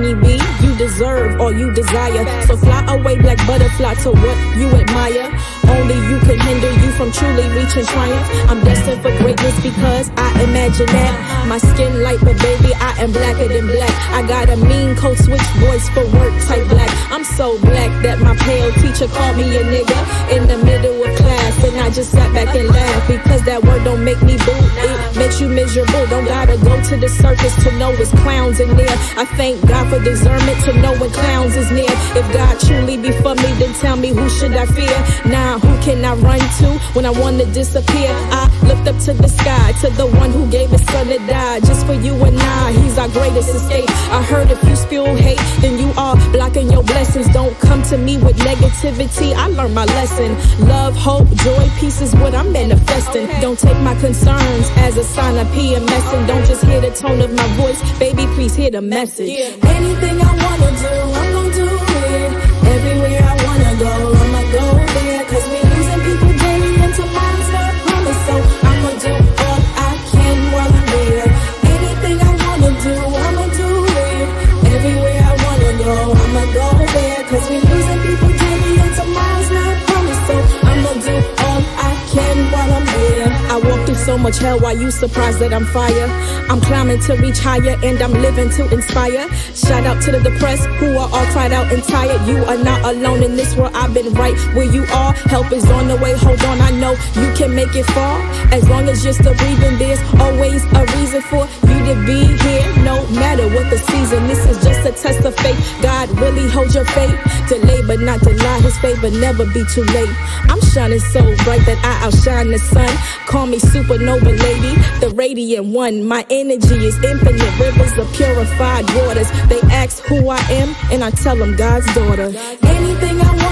honeybee. You deserve all you desire. So fly away, black butterfly, to what you admire. Only you can hinder you from truly reaching triumph. I'm destined for greatness because I imagine that. My skin light, but baby, I am blacker than black. I got a mean code switch voice for work type black. I'm so black that my pale teacher called me a nigga in the middle of class, and I just sat back and laughed because that word don't make me boo. It makes you miserable. Don't gotta go to the circus to know it's clowns in there. I thank God for discernment to know when clowns is near. If God truly be for me, then tell me who should I fear? Nah, who can I run to when I wanna disappear? I looked up to the sky, to the one who gave his son to die just for you and I. He's our greatest escape. I heard if you spew hate, then you are blocking your blessings. Don't come to me with negativity. I learned my lesson. Love, hope, joy, peace is what I'm manifesting. Don't take my concerns as a sign of PMS, and don't just hear the tone of my voice. Baby, please hear the message. Anything I wanna do, I'm gonna do it. Everywhere I wanna go, I'ma go there. Cause we're losing people daily and tomorrow's not promised. So I'ma do all I can while I'm there. Anything I wanna do, I'ma do it. Everywhere I wanna go, I'ma go there. Cause we're losing people daily and tomorrow's not promised. So I'ma do all I can while I'm there. I walk through so much hell, why you surprised that I'm fire? I'm climbing to reach higher and I'm living to inspire. Shout out to the depressed who are all cried out and tired. You are not alone in this world, I've been right where you are. Help is on the way, hold on, I know you can make it far. As long as you're still breathing, there's always a reason for you to be here. No matter what the season, this is just a test of faith. God really holds your faith. Delay but not deny, his favor never be too late. I'm shining so bright that I outshine the sun. Call me supernova lady, the radiant one. My energy is infinite, rivers of purified waters. They ask who I am, and I tell them God's daughter. Anything I